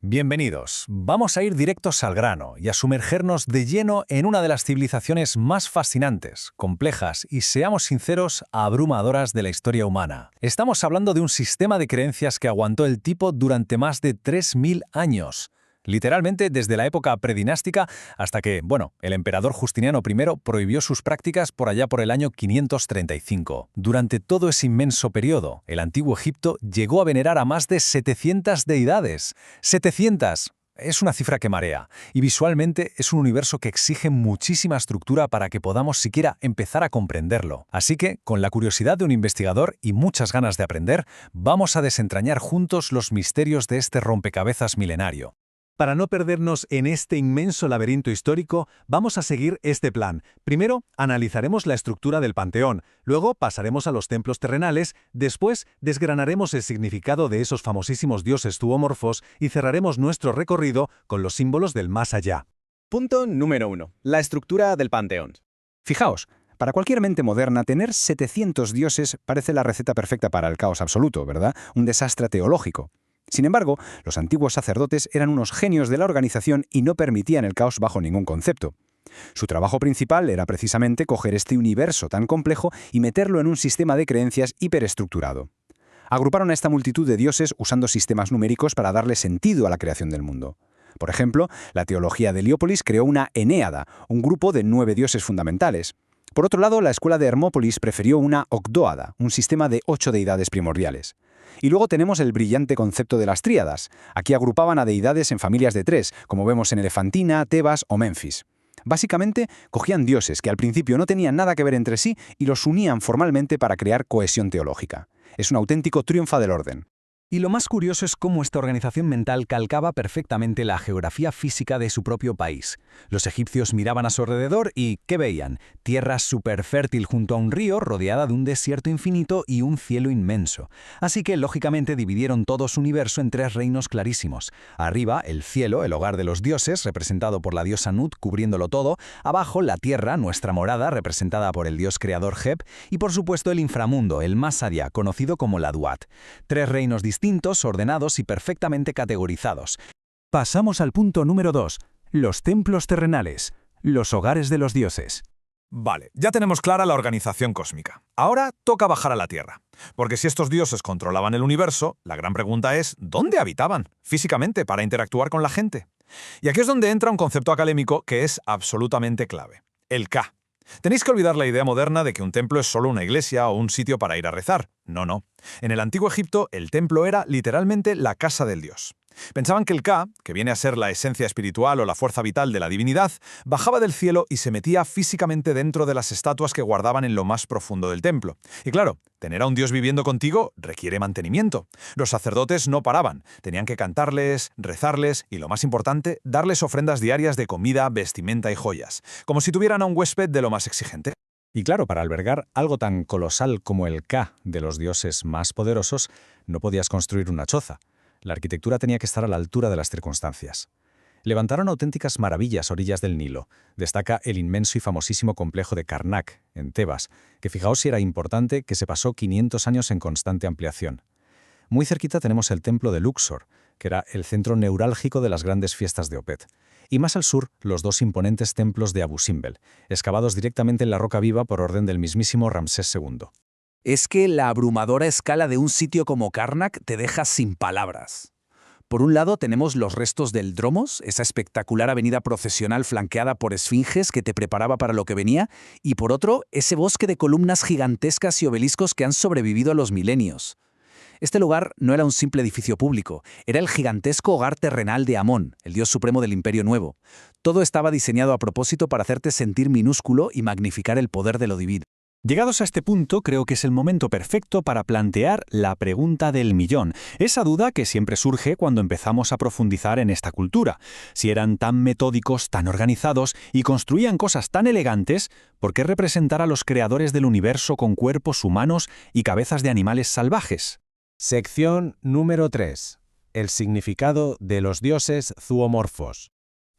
Bienvenidos. Vamos a ir directos al grano y a sumergernos de lleno en una de las civilizaciones más fascinantes, complejas y, seamos sinceros, abrumadoras de la historia humana. Estamos hablando de un sistema de creencias que aguantó el tipo durante más de 3000 años. Literalmente desde la época predinástica hasta que, el emperador Justiniano I prohibió sus prácticas por allá por el año 535. Durante todo ese inmenso periodo, el antiguo Egipto llegó a venerar a más de 700 deidades. ¡700! Es una cifra que marea, y visualmente es un universo que exige muchísima estructura para que podamos siquiera empezar a comprenderlo. Así que, con la curiosidad de un investigador y muchas ganas de aprender, vamos a desentrañar juntos los misterios de este rompecabezas milenario. Para no perdernos en este inmenso laberinto histórico, vamos a seguir este plan. Primero, analizaremos la estructura del panteón, luego pasaremos a los templos terrenales, después desgranaremos el significado de esos famosísimos dioses zoomorfos y cerraremos nuestro recorrido con los símbolos del más allá. Punto número 1. La estructura del panteón. Fijaos, para cualquier mente moderna, tener 700 dioses parece la receta perfecta para el caos absoluto, ¿verdad? Un desastre teológico. Sin embargo, los antiguos sacerdotes eran unos genios de la organización y no permitían el caos bajo ningún concepto. Su trabajo principal era precisamente coger este universo tan complejo y meterlo en un sistema de creencias hiperestructurado. Agruparon a esta multitud de dioses usando sistemas numéricos para darle sentido a la creación del mundo. Por ejemplo, la teología de Heliópolis creó una Enéada, un grupo de 9 dioses fundamentales. Por otro lado, la escuela de Hermópolis prefirió una Ogdóada, un sistema de 8 deidades primordiales. Y luego tenemos el brillante concepto de las tríadas. Aquí agrupaban a deidades en familias de 3, como vemos en Elefantina, Tebas o Menfis. Básicamente, cogían dioses que al principio no tenían nada que ver entre sí y los unían formalmente para crear cohesión teológica. Es un auténtico triunfo del orden. Y lo más curioso es cómo esta organización mental calcaba perfectamente la geografía física de su propio país. Los egipcios miraban a su alrededor y ¿qué veían? Tierra súper fértil junto a un río rodeada de un desierto infinito y un cielo inmenso. Así que, lógicamente, dividieron todo su universo en 3 reinos clarísimos. Arriba, el cielo, el hogar de los dioses, representado por la diosa Nut, cubriéndolo todo. Abajo, la tierra, nuestra morada, representada por el dios creador Geb. Y, por supuesto, el inframundo, el más allá, conocido como la Duat. 3 reinos distintos, ordenados y perfectamente categorizados. Pasamos al punto número 2, los templos terrenales, los hogares de los dioses. Vale, ya tenemos clara la organización cósmica. Ahora toca bajar a la Tierra. Porque si estos dioses controlaban el universo, la gran pregunta es ¿dónde habitaban físicamente para interactuar con la gente? Y aquí es donde entra un concepto académico que es absolutamente clave: el Ka. Tenéis que olvidar la idea moderna de que un templo es solo una iglesia o un sitio para ir a rezar. No. En el antiguo Egipto, el templo era literalmente la casa del dios. Pensaban que el Ka, que viene a ser la esencia espiritual o la fuerza vital de la divinidad, bajaba del cielo y se metía físicamente dentro de las estatuas que guardaban en lo más profundo del templo. Y claro, tener a un dios viviendo contigo requiere mantenimiento. Los sacerdotes no paraban, tenían que cantarles, rezarles y, lo más importante, darles ofrendas diarias de comida, vestimenta y joyas, como si tuvieran a un huésped de lo más exigente. Y claro, para albergar algo tan colosal como el Ka de los dioses más poderosos, no podías construir una choza. La arquitectura tenía que estar a la altura de las circunstancias. Levantaron auténticas maravillas a orillas del Nilo. Destaca el inmenso y famosísimo complejo de Karnak, en Tebas, que fijaos si era importante, que se pasó 500 años en constante ampliación. Muy cerquita tenemos el templo de Luxor, que era el centro neurálgico de las grandes fiestas de Opet. Y más al sur, los 2 imponentes templos de Abu Simbel, excavados directamente en la roca viva por orden del mismísimo Ramsés II. Es que la abrumadora escala de un sitio como Karnak te deja sin palabras. Por un lado tenemos los restos del Dromos, esa espectacular avenida procesional flanqueada por esfinges que te preparaba para lo que venía, y por otro, ese bosque de columnas gigantescas y obeliscos que han sobrevivido a los milenios. Este lugar no era un simple edificio público, era el gigantesco hogar terrenal de Amón, el dios supremo del Imperio Nuevo. Todo estaba diseñado a propósito para hacerte sentir minúsculo y magnificar el poder de lo divino. Llegados a este punto, creo que es el momento perfecto para plantear la pregunta del millón. Esa duda que siempre surge cuando empezamos a profundizar en esta cultura. Si eran tan metódicos, tan organizados y construían cosas tan elegantes, ¿por qué representar a los creadores del universo con cuerpos humanos y cabezas de animales salvajes? Sección número 3. El significado de los dioses zoomorfos.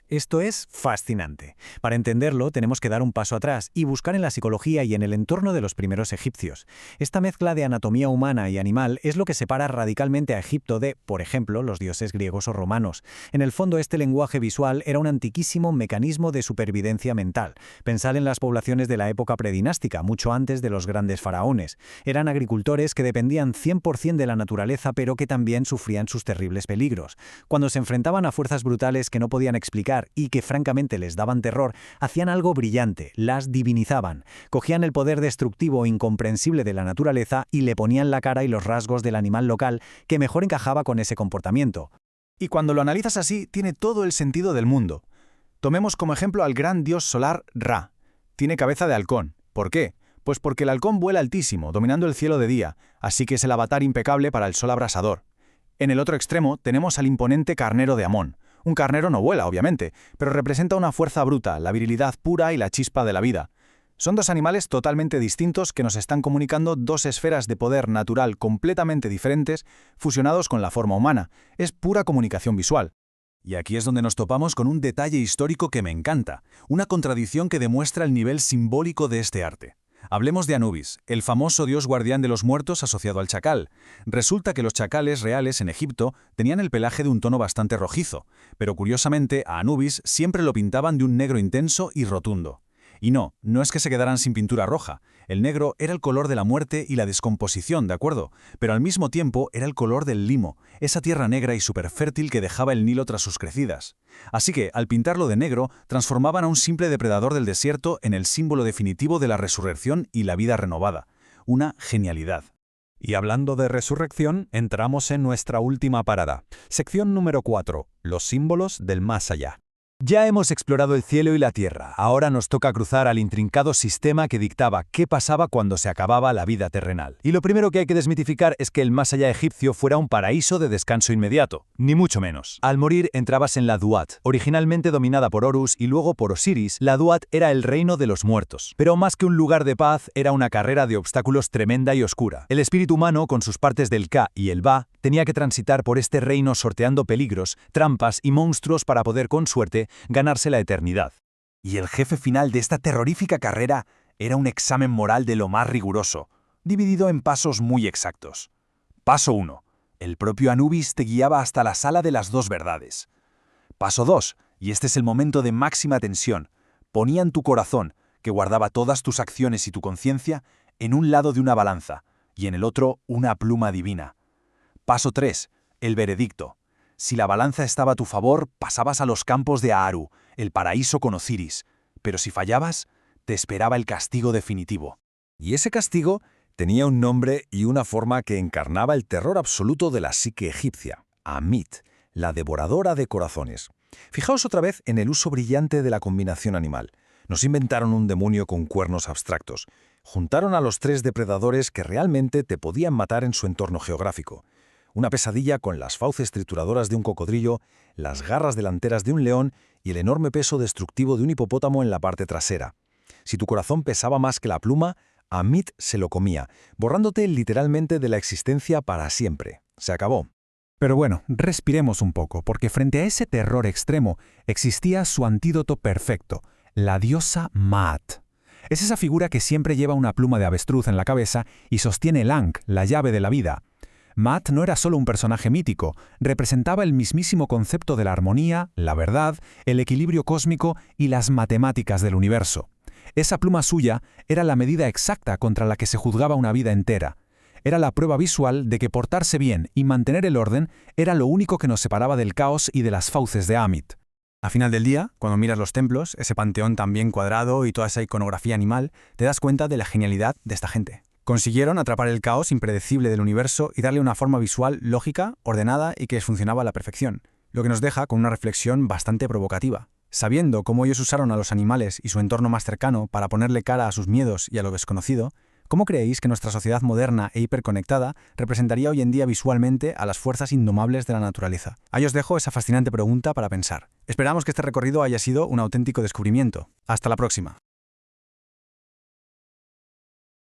Esto es fascinante. Para entenderlo, tenemos que dar un paso atrás y buscar en la psicología y en el entorno de los primeros egipcios. Esta mezcla de anatomía humana y animal es lo que separa radicalmente a Egipto de, por ejemplo, los dioses griegos o romanos. En el fondo, este lenguaje visual era un antiquísimo mecanismo de supervivencia mental. Pensad en las poblaciones de la época predinástica, mucho antes de los grandes faraones. Eran agricultores que dependían 100% de la naturaleza, pero que también sufrían sus terribles peligros. Cuando se enfrentaban a fuerzas brutales que no podían explicar y que francamente les daban terror, hacían algo brillante, las divinizaban. Cogían el poder destructivo e incomprensible de la naturaleza y le ponían la cara y los rasgos del animal local que mejor encajaba con ese comportamiento. Y cuando lo analizas así, tiene todo el sentido del mundo. Tomemos como ejemplo al gran dios solar Ra. Tiene cabeza de halcón. ¿Por qué? Pues porque el halcón vuela altísimo, dominando el cielo de día, así que es el avatar impecable para el sol abrasador. En el otro extremo tenemos al imponente carnero de Amón. Un carnero no vuela, obviamente, pero representa una fuerza bruta, la virilidad pura y la chispa de la vida. Son dos animales totalmente distintos que nos están comunicando dos esferas de poder natural completamente diferentes, fusionados con la forma humana. Es pura comunicación visual. Y aquí es donde nos topamos con un detalle histórico que me encanta, una contradicción que demuestra el nivel simbólico de este arte. Hablemos de Anubis, el famoso dios guardián de los muertos asociado al chacal. Resulta que los chacales reales en Egipto tenían el pelaje de un tono bastante rojizo, pero curiosamente a Anubis siempre lo pintaban de un negro intenso y rotundo. Y no es que se quedaran sin pintura roja. El negro era el color de la muerte y la descomposición, ¿de acuerdo? Pero al mismo tiempo era el color del limo, esa tierra negra y superfértil que dejaba el Nilo tras sus crecidas. Así que, al pintarlo de negro, transformaban a un simple depredador del desierto en el símbolo definitivo de la resurrección y la vida renovada. Una genialidad. Y hablando de resurrección, entramos en nuestra última parada. Sección número 4. Los símbolos del más allá. Ya hemos explorado el cielo y la tierra, ahora nos toca cruzar al intrincado sistema que dictaba qué pasaba cuando se acababa la vida terrenal. Y lo primero que hay que desmitificar es que el más allá egipcio fuera un paraíso de descanso inmediato, ni mucho menos. Al morir entrabas en la Duat, originalmente dominada por Horus y luego por Osiris. La Duat era el reino de los muertos, pero más que un lugar de paz, era una carrera de obstáculos tremenda y oscura. El espíritu humano, con sus partes del Ka y el Ba, tenía que transitar por este reino sorteando peligros, trampas y monstruos para poder, con suerte, ganarse la eternidad. Y el jefe final de esta terrorífica carrera era un examen moral de lo más riguroso, dividido en pasos muy exactos. Paso 1. El propio Anubis te guiaba hasta la sala de las dos verdades. Paso 2. Y este es el momento de máxima tensión. Ponían tu corazón, que guardaba todas tus acciones y tu conciencia, en un lado de una balanza, y en el otro una pluma divina. Paso 3. El veredicto. Si la balanza estaba a tu favor, pasabas a los campos de Aaru, el paraíso con Osiris, pero si fallabas, te esperaba el castigo definitivo. Y ese castigo tenía un nombre y una forma que encarnaba el terror absoluto de la psique egipcia, Amit, la devoradora de corazones. Fijaos otra vez en el uso brillante de la combinación animal. Nos inventaron un demonio con cuernos abstractos. Juntaron a los tres depredadores que realmente te podían matar en su entorno geográfico. Una pesadilla con las fauces trituradoras de un cocodrilo, las garras delanteras de un león y el enorme peso destructivo de un hipopótamo en la parte trasera. Si tu corazón pesaba más que la pluma, Amit se lo comía, borrándote literalmente de la existencia para siempre. Se acabó. Pero bueno, respiremos un poco, porque frente a ese terror extremo existía su antídoto perfecto, la diosa Maat. Es esa figura que siempre lleva una pluma de avestruz en la cabeza y sostiene el Ankh, la llave de la vida. Maat no era solo un personaje mítico, representaba el mismísimo concepto de la armonía, la verdad, el equilibrio cósmico y las matemáticas del universo. Esa pluma suya era la medida exacta contra la que se juzgaba una vida entera. Era la prueba visual de que portarse bien y mantener el orden era lo único que nos separaba del caos y de las fauces de Amit. A final del día, cuando miras los templos, ese panteón tan bien cuadrado y toda esa iconografía animal, te das cuenta de la genialidad de esta gente. Consiguieron atrapar el caos impredecible del universo y darle una forma visual lógica, ordenada y que funcionaba a la perfección, lo que nos deja con una reflexión bastante provocativa. Sabiendo cómo ellos usaron a los animales y su entorno más cercano para ponerle cara a sus miedos y a lo desconocido, ¿cómo creéis que nuestra sociedad moderna e hiperconectada representaría hoy en día visualmente a las fuerzas indomables de la naturaleza? Ahí os dejo esa fascinante pregunta para pensar. Esperamos que este recorrido haya sido un auténtico descubrimiento. Hasta la próxima.